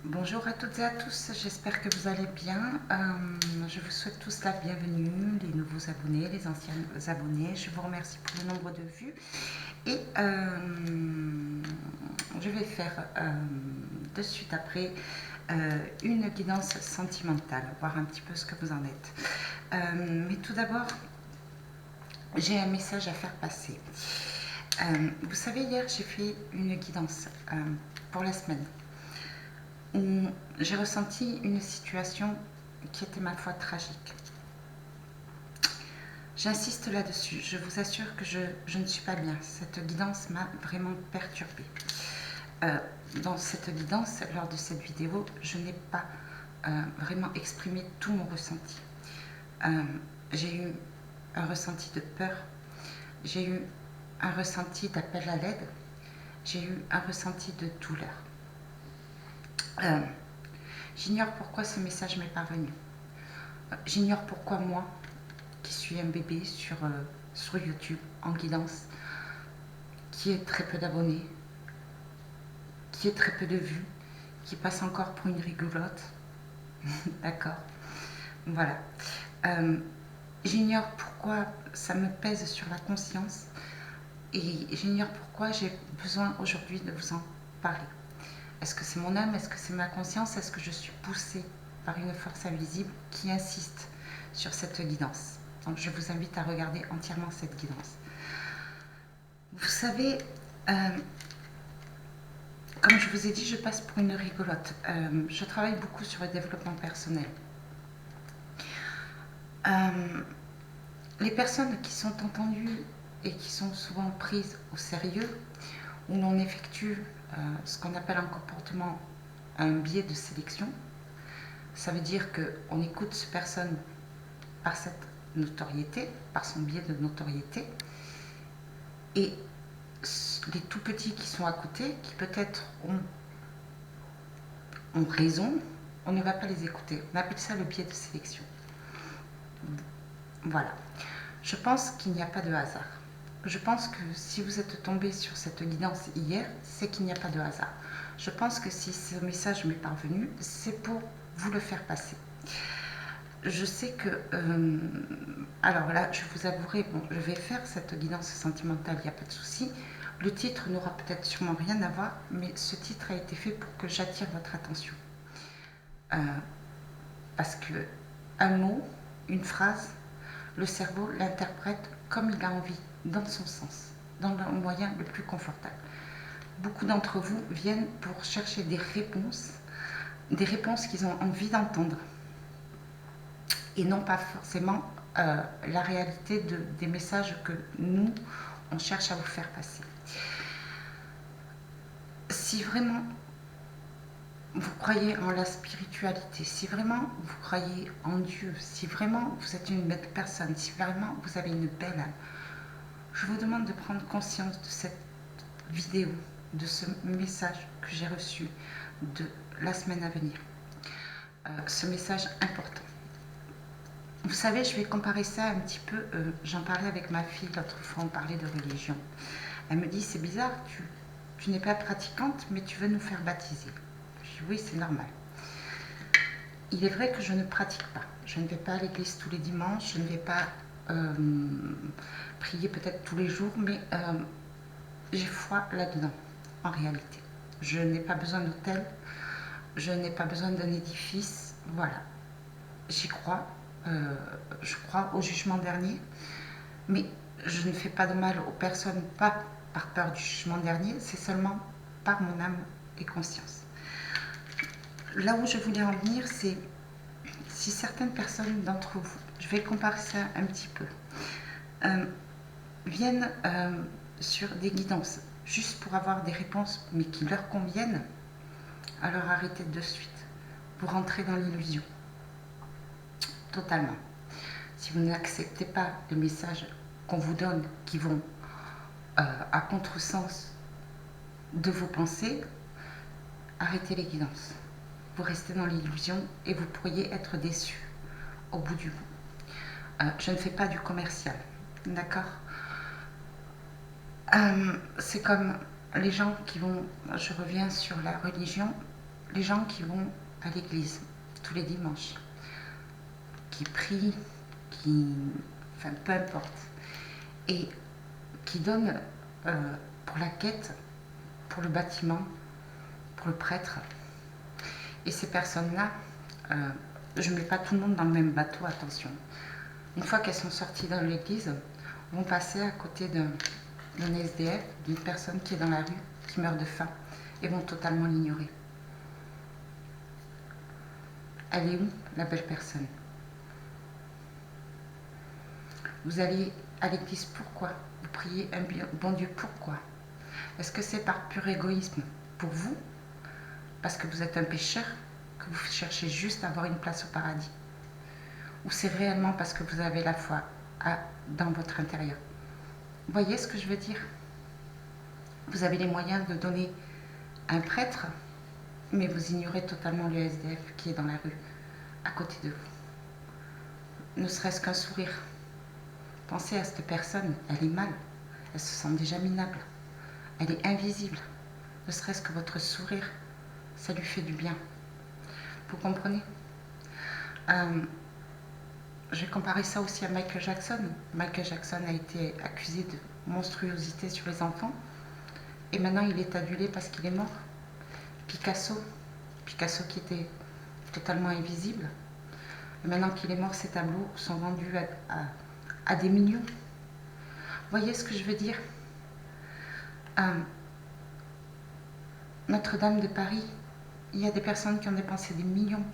Bonjour à toutes et à tous, j'espère que vous allez bien. Je vous souhaite tous la bienvenue, les nouveaux abonnés, les anciens abonnés. Je vous remercie pour le nombre de vues. Et je vais faire de suite après une guidance sentimentale, voir un petit peu ce que vous en êtes. Mais tout d'abord, j'ai un message à faire passer. Vous savez, hier, j'ai fait une guidance pour la semaine où j'ai ressenti une situation qui était ma foi tragique. J'insiste là-dessus, je vous assure que je ne suis pas bien. Cette guidance m'a vraiment perturbée. Dans cette guidance, lors de cette vidéo, je n'ai pas vraiment exprimé tout mon ressenti. J'ai eu un ressenti de peur, j'ai eu un ressenti d'appel à l'aide, j'ai eu un ressenti de douleur. J'ignore pourquoi ce message m'est parvenu. J'ignore pourquoi moi, qui suis un bébé sur YouTube en guidance, qui est très peu d'abonnés, qui est très peu de vues, qui passe encore pour une rigolote, d'accord, voilà. J'ignore pourquoi ça me pèse sur la conscience et j'ignore pourquoi j'ai besoin aujourd'hui de vous en parler. Est-ce que c'est mon âme? Est-ce que c'est ma conscience? Est-ce que je suis poussée par une force invisible qui insiste sur cette guidance? Donc je vous invite à regarder entièrement cette guidance. Vous savez, comme je vous ai dit, je passe pour une rigolote. Je travaille beaucoup sur le développement personnel. Les personnes qui sont entendues et qui sont souvent prises au sérieux, où l'on effectue ce qu'on appelle un comportement, un biais de sélection, ça veut dire qu'on écoute cette personne par cette notoriété, par son biais de notoriété, et les tout petits qui sont à côté, qui peut-être ont raison, on ne va pas les écouter. On appelle ça le biais de sélection. Voilà. Je pense qu'il n'y a pas de hasard. Je pense que si vous êtes tombé sur cette guidance hier, c'est qu'il n'y a pas de hasard. Je pense que si ce message m'est parvenu, c'est pour vous le faire passer. Je sais que... alors là, je vous avouerai, bon, je vais faire cette guidance sentimentale, il n'y a pas de souci. Le titre n'aura peut-être sûrement rien à voir, mais ce titre a été fait pour que j'attire votre attention. Parce que un mot, une phrase, le cerveau l'interprète comme il a envie, dans son sens, dans le moyen le plus confortable. Beaucoup d'entre vous viennent pour chercher des réponses qu'ils ont envie d'entendre, et non pas forcément la réalité des messages que nous, on cherche à vous faire passer. Si vraiment vous croyez en la spiritualité, si vraiment vous croyez en Dieu, si vraiment vous êtes une belle personne, si vraiment vous avez une belle âme, je vous demande de prendre conscience de cette vidéo, de ce message que j'ai reçu de la semaine à venir. Ce message important. Vous savez, je vais comparer ça un petit peu, j'en parlais avec ma fille l'autre fois, on parlait de religion. Elle me dit, c'est bizarre, tu n'es pas pratiquante, mais tu veux nous faire baptiser. Je dis, oui, c'est normal. Il est vrai que je ne pratique pas. Je ne vais pas à l'église tous les dimanches, je ne vais pas prier peut-être tous les jours, mais j'ai foi là-dedans, en réalité. Je n'ai pas besoin d'hôtel, je n'ai pas besoin d'un édifice, voilà. J'y crois, je crois au jugement dernier, mais je ne fais pas de mal aux personnes, pas par peur du jugement dernier, c'est seulement par mon âme et conscience. Là où je voulais en venir, c'est si certaines personnes d'entre vous, je vais comparer ça un petit peu, viennent sur des guidances juste pour avoir des réponses mais qui leur conviennent, alors arrêtez de suite. Vous rentrez dans l'illusion. Totalement. Si vous n'acceptez pas les messages qu'on vous donne qui vont à contresens de vos pensées, arrêtez les guidances. Vous restez dans l'illusion et vous pourriez être déçu au bout du bout. Je ne fais pas du commercial, d'accord? C'est comme les gens qui vont, je reviens sur la religion, les gens qui vont à l'église tous les dimanches, qui prient, enfin peu importe, et qui donnent pour la quête, pour le bâtiment, pour le prêtre. Et ces personnes-là, je ne mets pas tout le monde dans le même bateau, attention. Une fois qu'elles sont sorties de l'église, vont passer à côté d'un SDF, d'une personne qui est dans la rue, qui meurt de faim, et vont totalement l'ignorer. Elle est où, la belle personne? Vous allez à l'église, pourquoi? Vous priez un bon Dieu, pourquoi? Est-ce que c'est par pur égoïsme pour vous, parce que vous êtes un pécheur, que vous cherchez juste à avoir une place au paradis? Ou c'est réellement parce que vous avez la foi dans votre intérieur? Vous voyez ce que je veux dire? Vous avez les moyens de donner un prêtre, mais vous ignorez totalement le SDF qui est dans la rue, à côté de vous. Ne serait-ce qu'un sourire. Pensez à cette personne, elle est mal, elle se sent déjà minable, elle est invisible. Ne serait-ce que votre sourire, ça lui fait du bien. Vous comprenez? Je vais comparer ça aussi à Michael Jackson. Michael Jackson a été accusé de monstruosité sur les enfants, et maintenant il est adulé parce qu'il est mort. Picasso qui était totalement invisible, et maintenant qu'il est mort, ses tableaux sont vendus à des millions. Vous voyez ce que je veux dire? Notre-Dame de Paris, il y a des personnes qui ont dépensé des millions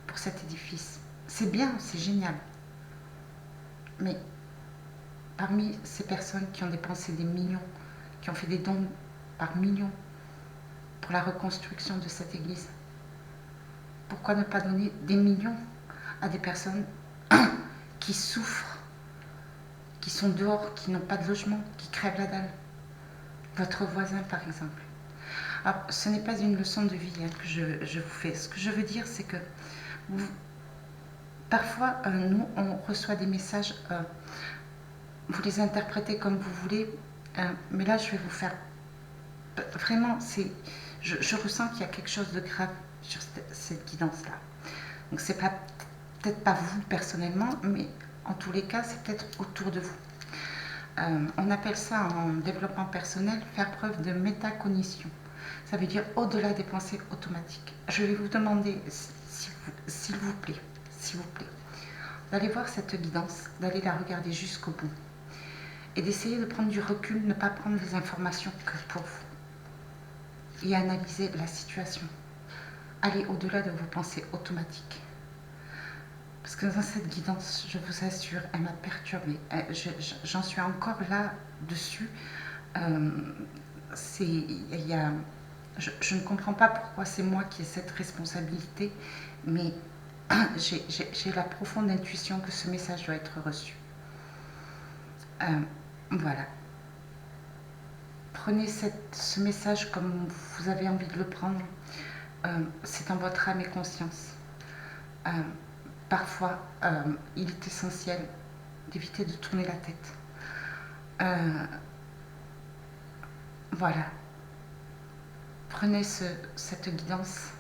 pour cet édifice. C'est bien, c'est génial. Mais parmi ces personnes qui ont dépensé des millions, qui ont fait des dons par millions pour la reconstruction de cette église, pourquoi ne pas donner des millions à des personnes qui souffrent, qui sont dehors, qui n'ont pas de logement, qui crèvent la dalle? Votre voisin, par exemple. Alors, ce n'est pas une leçon de vie que je vous fais. Ce que je veux dire, c'est que parfois, nous, on reçoit des messages, vous les interprétez comme vous voulez, mais là, je vais vous faire... Vraiment, je ressens qu'il y a quelque chose de grave sur cette guidance-là. Donc, c'est peut-être pas vous personnellement, mais en tous les cas, c'est peut-être autour de vous. On appelle ça en développement personnel faire preuve de métacognition. Ça veut dire au-delà des pensées automatiques. Je vais vous demander, s'il vous plaît, d'aller voir cette guidance, d'aller la regarder jusqu'au bout et d'essayer de prendre du recul, ne pas prendre les informations que pour vous et analyser la situation. Allez au-delà de vos pensées automatiques. Parce que dans cette guidance, je vous assure, elle m'a perturbée. J'en suis encore là-dessus. Je ne comprends pas pourquoi c'est moi qui ai cette responsabilité, mais j'ai la profonde intuition que ce message doit être reçu. Voilà. Prenez ce message comme vous avez envie de le prendre. C'est en votre âme et conscience. Parfois, il est essentiel d'éviter de tourner la tête. Voilà. Prenez cette guidance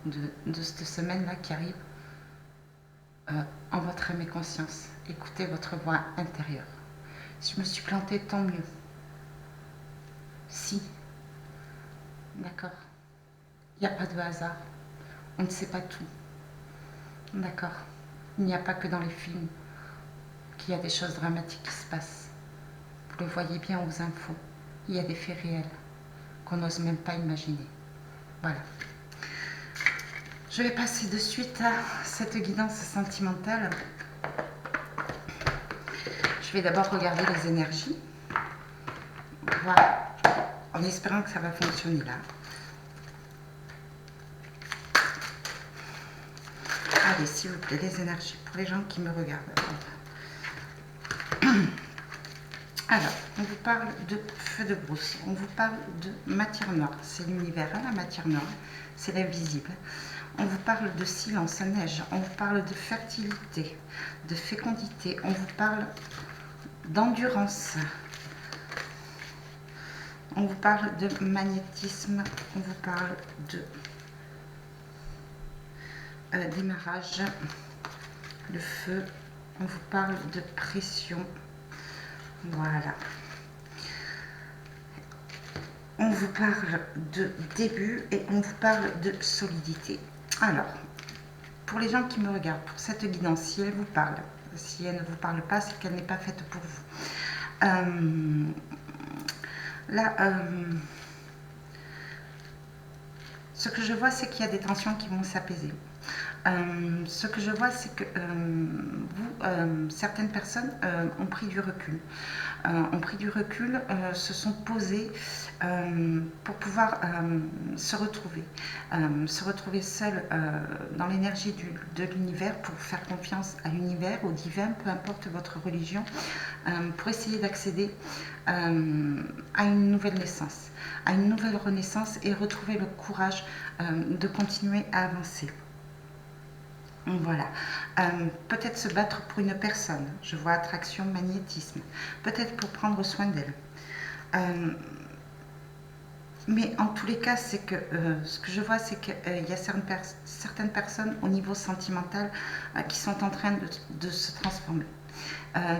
de cette semaine-là qui arrive en votre âme et conscience. Écoutez votre voix intérieure. Si je me suis plantée, tant mieux. Si. D'accord. Il n'y a pas de hasard. On ne sait pas tout. D'accord. Il n'y a pas que dans les films qu'il y a des choses dramatiques qui se passent. Vous le voyez bien aux infos. Il y a des faits réels qu'on n'ose même pas imaginer. Voilà. Je vais passer de suite à cette guidance sentimentale. Je vais d'abord regarder les énergies. Voilà. En espérant que ça va fonctionner là. Allez, s'il vous plaît, les énergies pour les gens qui me regardent. Alors, on vous parle de feu de brousse, on vous parle de matière noire. C'est l'univers, la matière noire, c'est l'invisible. On vous parle de silence, neige, on vous parle de fertilité, de fécondité, on vous parle d'endurance. On vous parle de magnétisme, on vous parle de démarrage, le feu, on vous parle de pression, voilà. On vous parle de début et on vous parle de solidité. Alors, pour les gens qui me regardent, pour cette guidance, si elle vous parle, si elle ne vous parle pas, c'est qu'elle n'est pas faite pour vous. Là, ce que je vois, c'est qu'il y a des tensions qui vont s'apaiser. Ce que je vois, c'est que certaines personnes ont pris du recul. Se sont posées pour pouvoir se retrouver seules dans l'énergie de l'univers, pour faire confiance à l'univers, au divin, peu importe votre religion, pour essayer d'accéder à une nouvelle naissance, à une nouvelle renaissance et retrouver le courage de continuer à avancer. Voilà. Peut-être se battre pour une personne. Je vois attraction, magnétisme. Peut-être pour prendre soin d'elle. Mais en tous les cas, c'est que ce que je vois, c'est qu'il y a certaines personnes au niveau sentimental qui sont en train de se transformer,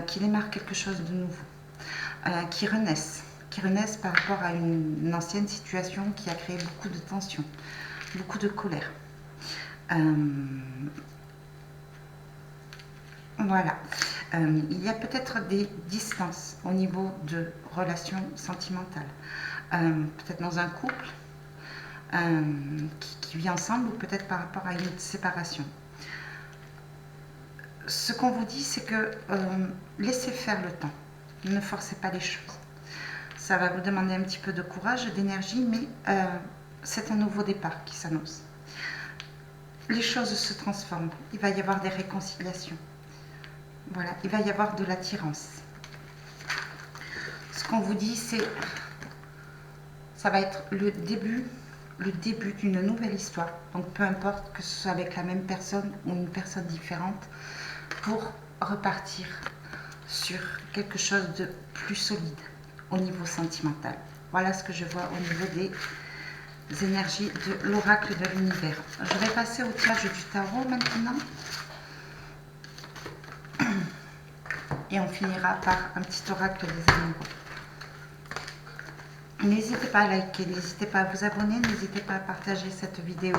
qui démarrent quelque chose de nouveau, qui renaissent par rapport à une ancienne situation qui a créé beaucoup de tension, beaucoup de colère. Voilà. Il y a peut-être des distances au niveau de relations sentimentales. Peut-être dans un couple qui vit ensemble, ou peut-être par rapport à une séparation. Ce qu'on vous dit, c'est que laissez faire le temps. Ne forcez pas les choses. Ça va vous demander un petit peu de courage, d'énergie, mais c'est un nouveau départ qui s'annonce. Les choses se transforment. Il va y avoir des réconciliations. Voilà, il va y avoir de l'attirance. Ce qu'on vous dit, c'est ça va être le début d'une nouvelle histoire. Donc peu importe que ce soit avec la même personne ou une personne différente, pour repartir sur quelque chose de plus solide au niveau sentimental. Voilà ce que je vois au niveau des énergies de l'oracle de l'univers. Je vais passer au tirage du tarot maintenant. Et on finira par un petit oracle des amoureux. N'hésitez pas à liker, n'hésitez pas à vous abonner, n'hésitez pas à partager cette vidéo.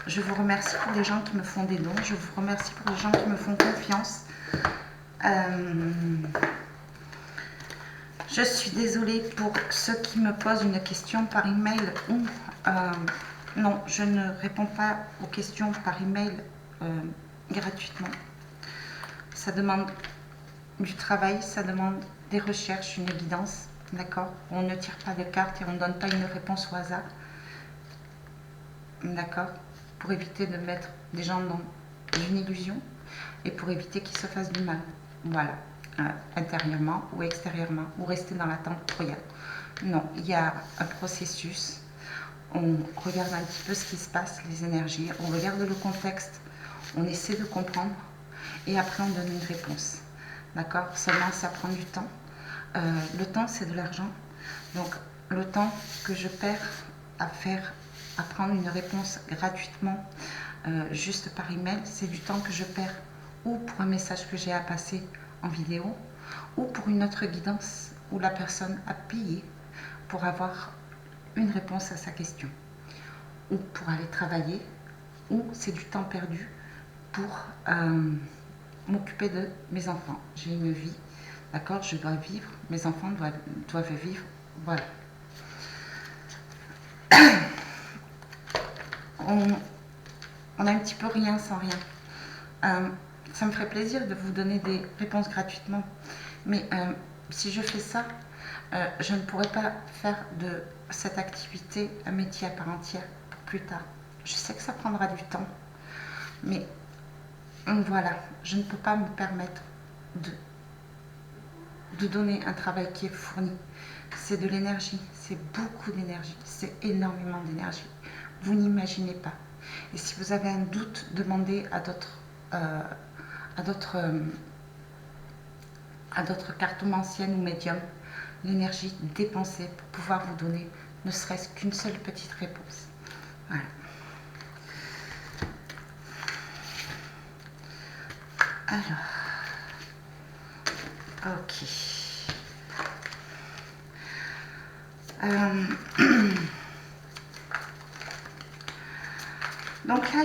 Je vous remercie pour les gens qui me font des dons, je vous remercie pour les gens qui me font confiance. Je suis désolée pour ceux qui me posent une question par email ou non, je ne réponds pas aux questions par email gratuitement. Ça demande du travail, ça demande des recherches, une guidance, d'accord? On ne tire pas de cartes et on ne donne pas une réponse au hasard, d'accord? Pour éviter de mettre des gens dans une illusion et pour éviter qu'ils se fassent du mal, voilà, intérieurement ou extérieurement, ou rester dans l'attente royale. Non, il y a un processus, on regarde un petit peu ce qui se passe, les énergies, on regarde le contexte, on essaie de comprendre et après on donne une réponse. D'accord? Seulement, ça prend du temps. Le temps, c'est de l'argent. Donc, le temps que je perds à prendre une réponse gratuitement, juste par email, c'est du temps que je perds ou pour un message que j'ai à passer en vidéo, ou pour une autre guidance où la personne a payé pour avoir une réponse à sa question, ou pour aller travailler, ou c'est du temps perdu pour m'occuper de mes enfants. J'ai une vie, d'accord, je dois vivre, mes enfants doivent vivre, voilà. On a un petit peu rien sans rien. Ça me ferait plaisir de vous donner des réponses gratuitement, mais si je fais ça, je ne pourrais pas faire de cette activité un métier à part entière pour plus tard. Je sais que ça prendra du temps, mais voilà, je ne peux pas me permettre de donner un travail qui est fourni. C'est de l'énergie, c'est beaucoup d'énergie, c'est énormément d'énergie. Vous n'imaginez pas. Et si vous avez un doute, demandez à d'autres cartomanciennes ou médiums l'énergie dépensée pour pouvoir vous donner ne serait-ce qu'une seule petite réponse. Voilà. Alors, ok. Donc là,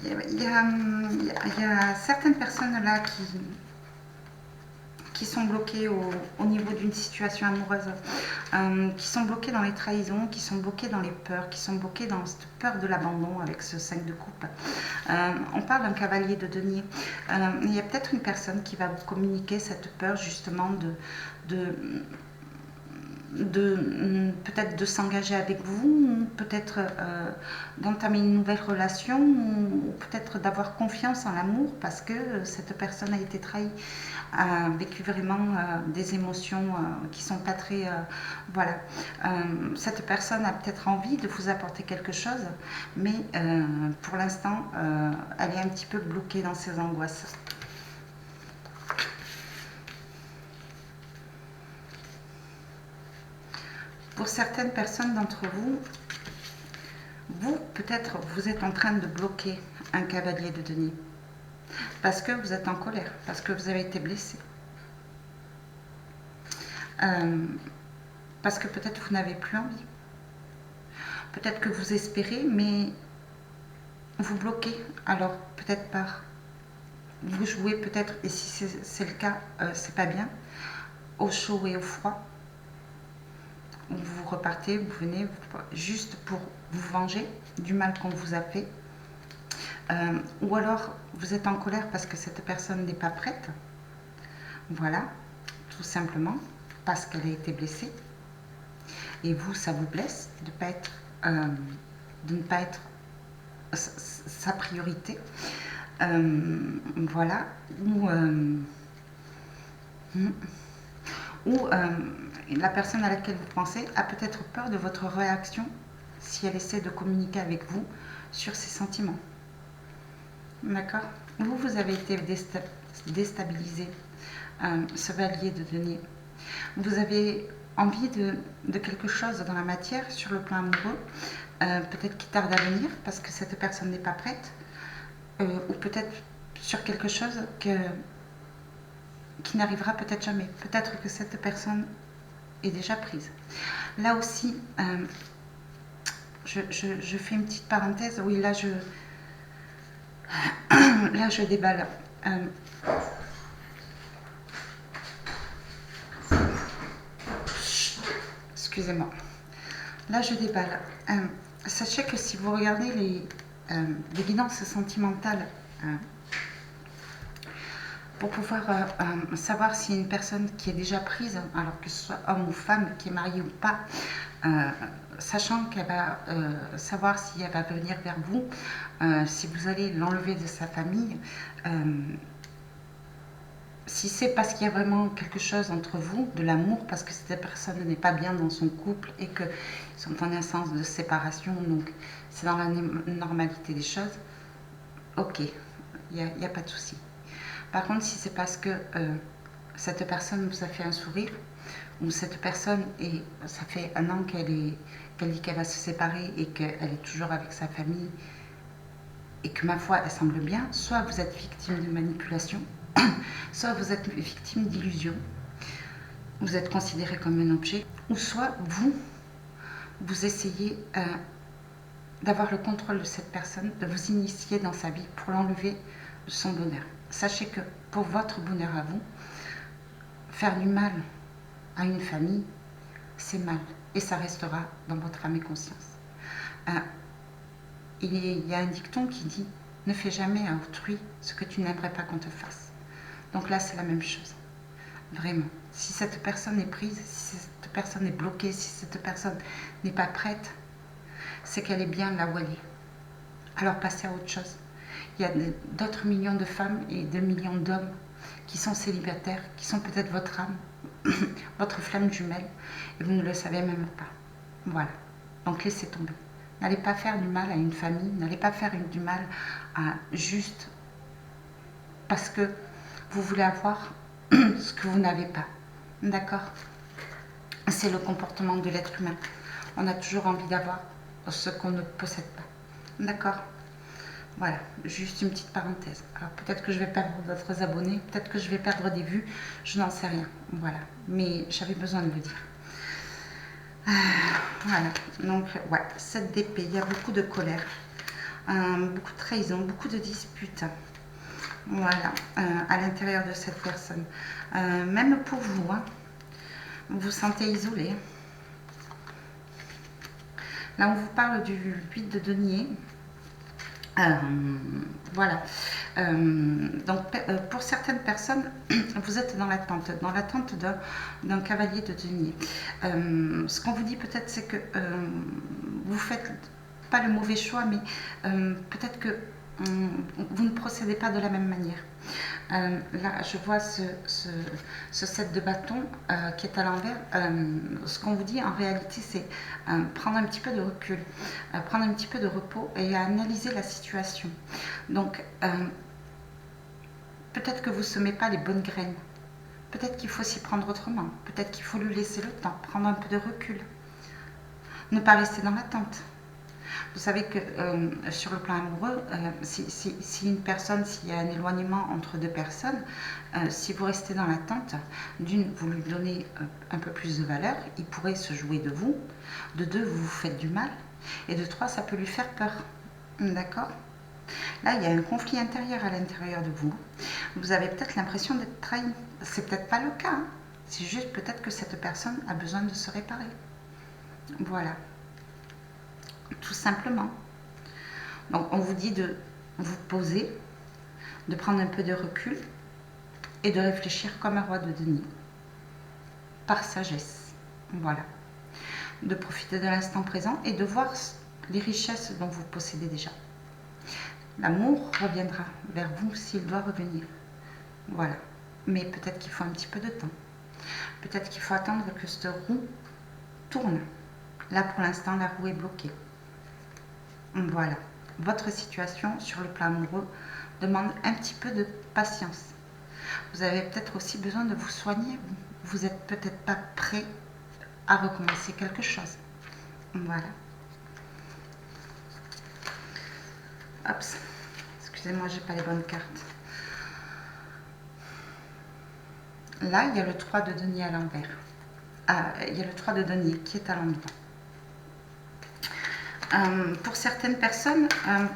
il y a certaines personnes là qui sont bloquées au niveau d'une situation amoureuse, qui sont bloquées dans les trahisons, qui sont bloquées dans les peurs, qui sont bloquées dans cette peur de l'abandon avec ce 5 de coupe. On parle d'un cavalier de denier. Il y a peut-être une personne qui va vous communiquer cette peur justement peut-être de s'engager avec vous, peut-être d'entamer une nouvelle relation, ou peut-être d'avoir confiance en l'amour parce que cette personne a été trahie, a vécu vraiment des émotions qui sont pas très... voilà. Cette personne a peut-être envie de vous apporter quelque chose, mais pour l'instant, elle est un petit peu bloquée dans ses angoisses. Pour certaines personnes d'entre vous, peut-être, vous êtes en train de bloquer un cavalier de denier. Parce que vous êtes en colère, parce que vous avez été blessé. Parce que peut-être vous n'avez plus envie. Peut-être que vous espérez, mais vous bloquez. Alors, peut-être par... Vous jouez peut-être, et si c'est le cas, c'est pas bien, au chaud et au froid. Vous repartez, vous venez juste pour vous venger du mal qu'on vous a fait. Ou alors vous êtes en colère parce que cette personne n'est pas prête. Voilà, tout simplement parce qu'elle a été blessée. Et vous, ça vous blesse de ne pas être sa priorité. Voilà. Ou la personne à laquelle vous pensez a peut-être peur de votre réaction si elle essaie de communiquer avec vous sur ses sentiments. D'accord? Vous avez été déstabilisé, chevalier de denier. Vous avez envie de quelque chose dans la matière sur le plan amoureux, peut-être qui tarde à venir parce que cette personne n'est pas prête, ou peut-être sur quelque chose qui n'arrivera peut-être jamais. Peut-être que cette personne est déjà prise. Là aussi, je fais une petite parenthèse. Oui, là, je déballe. Excusez-moi. Là, je déballe. Sachez que si vous regardez les guidances sentimentales, pour pouvoir savoir s'il y a une personne qui est déjà prise, alors que ce soit homme ou femme, qui est mariée ou pas, sachant qu'elle va savoir si elle va venir vers vous, si vous allez l'enlever de sa famille, si c'est parce qu'il y a vraiment quelque chose entre vous, de l'amour, parce que cette personne n'est pas bien dans son couple et qu'ils sont en instance de séparation, donc c'est dans la normalité des choses, ok, il n'y a pas de souci. Par contre, si c'est parce que cette personne vous a fait un sourire, ou cette personne, et ça fait 1 an qu'elle dit qu'elle va se séparer et qu'elle est toujours avec sa famille, et que ma foi, elle semble bien, soit vous êtes victime de manipulation, soit vous êtes victime d'illusion, vous êtes considéré comme un objet, ou soit vous essayez d'avoir le contrôle de cette personne, de vous initier dans sa vie pour l'enlever de son bonheur. Sachez que pour votre bonheur à vous, faire du mal à une famille, c'est mal. Et ça restera dans votre âme et conscience. Il y a un dicton qui dit « Ne fais jamais à autrui ce que tu n'aimerais pas qu'on te fasse ». Donc là, c'est la même chose. Vraiment. Si cette personne est prise, si cette personne est bloquée, si cette personne n'est pas prête, c'est qu'elle est bien là où elle est. Alors passez à autre chose. Il y a d'autres millions de femmes et 2 millions d'hommes qui sont célibataires, qui sont peut-être votre âme, votre flamme jumelle, et vous ne le savez même pas. Voilà. Donc laissez tomber. N'allez pas faire du mal à une famille, n'allez pas faire du mal à juste parce que vous voulez avoir ce que vous n'avez pas. D'accord? C'est le comportement de l'être humain. On a toujours envie d'avoir ce qu'on ne possède pas. D'accord? Voilà, juste une petite parenthèse. Alors peut-être que je vais perdre d'autres abonnés, peut-être que je vais perdre des vues, je n'en sais rien. Voilà, mais j'avais besoin de le dire. Voilà, donc ouais, 7 d'épée, il y a beaucoup de colère, beaucoup de trahison, beaucoup de disputes. Voilà, à l'intérieur de cette personne. Même pour vous, hein, vous vous sentez isolé. Là, on vous parle du 8 de denier. Voilà. Donc, pour certaines personnes, vous êtes dans l'attente d'un cavalier de denier. Ce qu'on vous dit peut-être, c'est que vous faites pas le mauvais choix, mais peut-être que vous ne procédez pas de la même manière. Là, je vois ce 7 de bâton qui est à l'envers. Ce qu'on vous dit en réalité, c'est prendre un petit peu de recul, prendre un petit peu de repos et analyser la situation. Donc, peut-être que vous ne semez pas les bonnes graines. Peut-être qu'il faut s'y prendre autrement. Peut-être qu'il faut lui laisser le temps, prendre un peu de recul. Ne pas rester dans l'attente. Vous savez que sur le plan amoureux, si une personne, s'il y a un éloignement entre deux personnes, si vous restez dans l'attente, d'une, vous lui donnez un peu plus de valeur, il pourrait se jouer de vous, de deux, vous vous faites du mal, et de trois, ça peut lui faire peur. D'accord ? Là, il y a un conflit intérieur à l'intérieur de vous. Vous avez peut-être l'impression d'être trahi. C'est peut-être pas le cas. Hein. C'est juste peut-être que cette personne a besoin de se réparer. Voilà. Tout simplement. Donc on vous dit de vous poser, de prendre un peu de recul et de réfléchir comme un roi de denier, par sagesse. Voilà. De profiter de l'instant présent et de voir les richesses dont vous possédez déjà. L'amour reviendra vers vous s'il doit revenir. Voilà. Mais peut-être qu'il faut un petit peu de temps. Peut-être qu'il faut attendre que cette roue tourne. Là pour l'instant la roue est bloquée. Voilà. Votre situation sur le plan amoureux demande un petit peu de patience. Vous avez peut-être aussi besoin de vous soigner. Vous n'êtes peut-être pas prêt à recommencer quelque chose. Voilà. Hop. Excusez-moi, j'ai pas les bonnes cartes. Là, il y a le 3 de denier à l'envers. Il y a le 3 de denier qui est à l'endroit. Pour certaines personnes,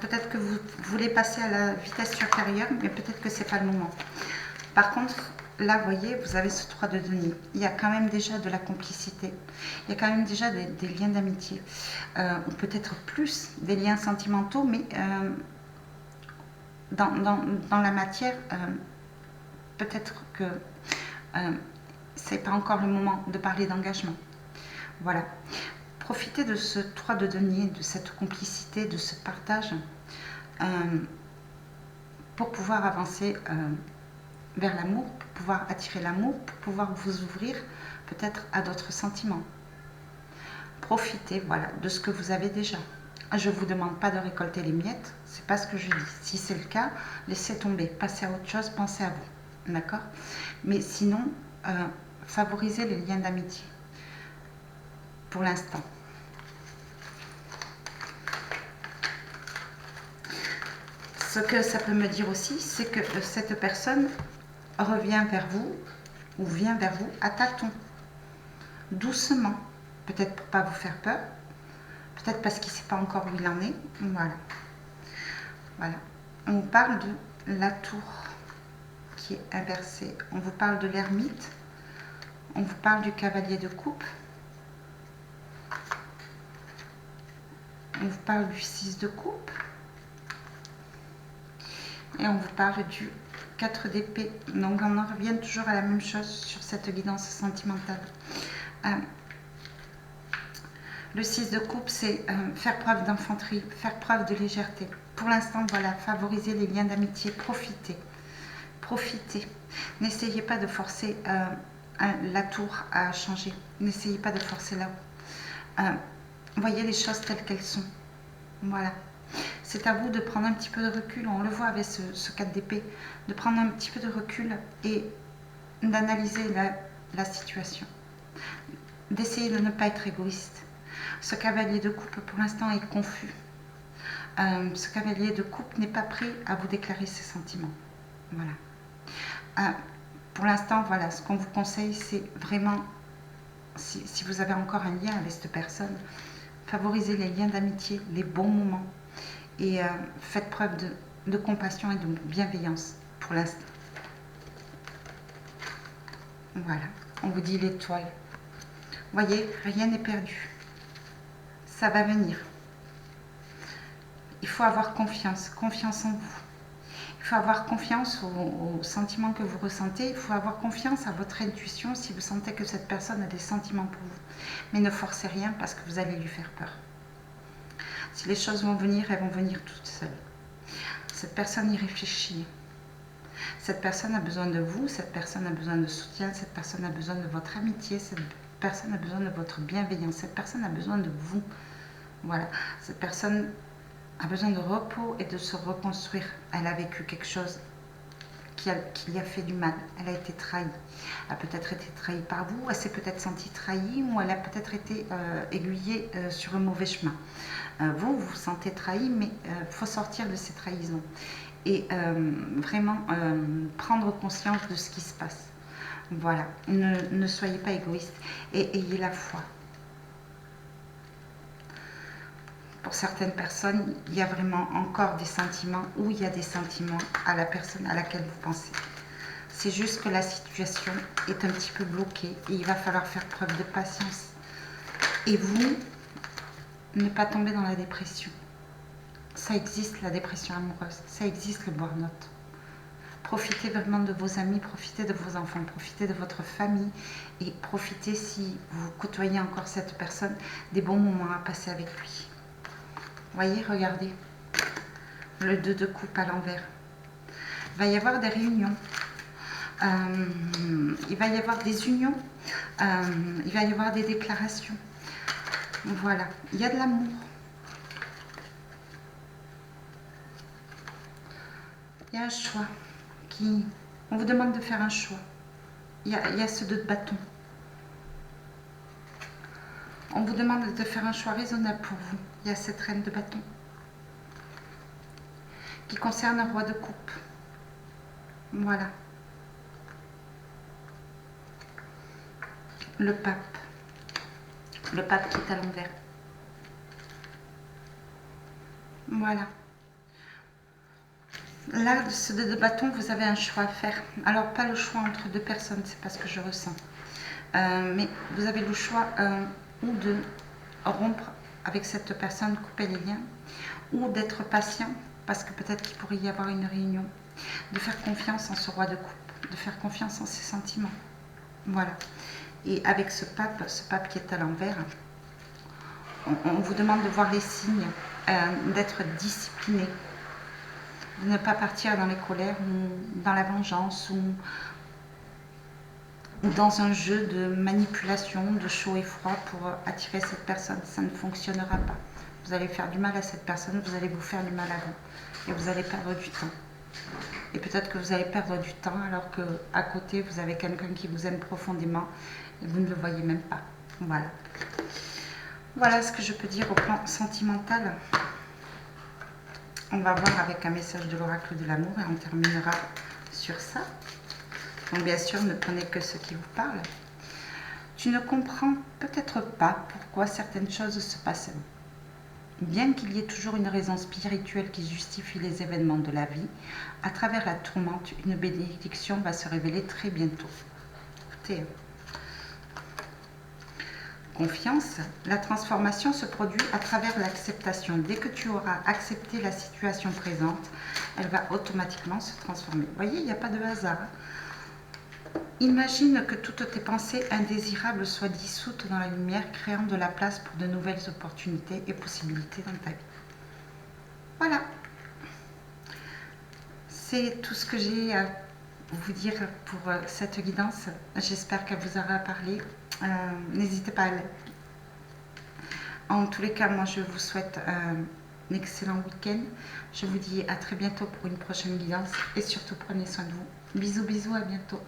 peut-être que vous voulez passer à la vitesse supérieure, mais peut-être que ce n'est pas le moment. Par contre, là, vous voyez, vous avez ce 3 de denier. Il y a quand même déjà de la complicité. Il y a quand même déjà des liens d'amitié. Ou peut-être plus des liens sentimentaux, mais dans la matière, peut-être que ce n'est pas encore le moment de parler d'engagement. Voilà. Profitez de ce 3 de denier, de cette complicité, de ce partage, pour pouvoir avancer vers l'amour, pour pouvoir attirer l'amour, pour pouvoir vous ouvrir peut-être à d'autres sentiments. Profitez, voilà, de ce que vous avez déjà. Je ne vous demande pas de récolter les miettes, c'est pas ce que je dis. Si c'est le cas, laissez tomber, passez à autre chose, pensez à vous, d'accord? Mais sinon, favorisez les liens d'amitié, pour l'instant. Ce que ça peut me dire aussi, c'est que cette personne revient vers vous ou vient vers vous à tâtons, doucement, peut-être pour ne pas vous faire peur, peut-être parce qu'il ne sait pas encore où il en est. Voilà. Voilà. On vous parle de la tour qui est inversée. On vous parle de l'ermite. On vous parle du cavalier de coupe. On vous parle du 6 de coupe. Et on vous parle du 4 d'épée. Donc on en revient toujours à la même chose sur cette guidance sentimentale. Le 6 de coupe, c'est faire preuve d'infanterie, faire preuve de légèreté. Pour l'instant, voilà, favoriser les liens d'amitié, profitez. Profitez. N'essayez pas de forcer la tour à changer. N'essayez pas de forcer là-haut. Voyez les choses telles qu'elles sont. Voilà. C'est à vous de prendre un petit peu de recul, on le voit avec ce 4 d'épée, de prendre un petit peu de recul et d'analyser la situation. D'essayer de ne pas être égoïste. Ce cavalier de coupe, pour l'instant, est confus. Ce cavalier de coupe n'est pas prêt à vous déclarer ses sentiments. Voilà. Pour l'instant, voilà, ce qu'on vous conseille, c'est vraiment, si vous avez encore un lien avec cette personne, favorisez les liens d'amitié, les bons moments, et faites preuve de compassion et de bienveillance pour l'instant. Voilà, on vous dit l'étoile. Voyez, rien n'est perdu. Ça va venir. Il faut avoir confiance en vous. Il faut avoir confiance aux sentiments que vous ressentez. Il faut avoir confiance à votre intuition si vous sentez que cette personne a des sentiments pour vous. Mais ne forcez rien parce que vous allez lui faire peur. Si les choses vont venir, elles vont venir toutes seules. Cette personne y réfléchit. Cette personne a besoin de vous, cette personne a besoin de soutien, cette personne a besoin de votre amitié, cette personne a besoin de votre bienveillance, cette personne a besoin de vous. Voilà, cette personne a besoin de repos et de se reconstruire. Elle a vécu quelque chose qui lui a fait du mal. Elle a été trahie. Elle a peut-être été trahie par vous, elle s'est peut-être sentie trahie ou elle a peut-être été aiguillée sur un mauvais chemin. Vous vous sentez trahi, mais il faut sortir de ces trahisons et vraiment prendre conscience de ce qui se passe. Voilà, ne soyez pas égoïste et ayez la foi. Pour certaines personnes, il y a vraiment encore des sentiments ou il y a des sentiments à la personne à laquelle vous pensez. C'est juste que la situation est un petit peu bloquée et il va falloir faire preuve de patience. Et vous, ne pas tomber dans la dépression. Ça existe, la dépression amoureuse. Ça existe, le burn-out. Profitez vraiment de vos amis, profitez de vos enfants, profitez de votre famille et profitez, si vous côtoyez encore cette personne, des bons moments à passer avec lui. Voyez, regardez, le 2 de coupe à l'envers. Il va y avoir des réunions, il va y avoir des unions, il va y avoir des déclarations. Voilà, il y a de l'amour. Il y a un choix. On vous demande de faire un choix. Il y a ce 2 de bâton. On vous demande de faire un choix raisonnable pour vous. Il y a cette reine de bâton qui concerne un roi de coupe. Voilà. Le pape. Le pape qui est à l'envers. Voilà. Là, de ce 2 de bâton, vous avez un choix à faire. Alors, pas le choix entre 2 personnes, c'est pas ce que je ressens. Mais vous avez le choix ou de rompre avec cette personne, couper les liens, ou d'être patient, parce que peut-être qu'il pourrait y avoir une réunion, de faire confiance en ce roi de coupe, de faire confiance en ses sentiments. Voilà. Et avec ce pape qui est à l'envers, on vous demande de voir les signes, d'être discipliné, de ne pas partir dans les colères ou dans la vengeance ou dans un jeu de manipulation, de chaud et froid pour attirer cette personne. Ça ne fonctionnera pas. Vous allez faire du mal à cette personne, vous allez vous faire du mal à vous et vous allez perdre du temps. Et peut-être que vous allez perdre du temps alors qu'à côté vous avez quelqu'un qui vous aime profondément et vous ne le voyez même pas. Voilà. Voilà ce que je peux dire au plan sentimental. On va voir avec un message de l'oracle de l'amour et on terminera sur ça. Donc bien sûr, ne prenez que ce qui vous parle. Tu ne comprends peut-être pas pourquoi certaines choses se passent. Bien qu'il y ait toujours une raison spirituelle qui justifie les événements de la vie, à travers la tourmente, une bénédiction va se révéler très bientôt. Écoutez, confiance, la transformation se produit à travers l'acceptation. Dès que tu auras accepté la situation présente, elle va automatiquement se transformer. Vous voyez, il n'y a pas de hasard. Imagine que toutes tes pensées indésirables soient dissoutes dans la lumière, créant de la place pour de nouvelles opportunités et possibilités dans ta vie. Voilà. C'est tout ce que j'ai à vous dire pour cette guidance. J'espère qu'elle vous aura parlé. N'hésitez pas à aller. En tous les cas, moi je vous souhaite un excellent week-end. Je vous dis à très bientôt pour une prochaine guidance et surtout prenez soin de vous. Bisous, bisous, à bientôt.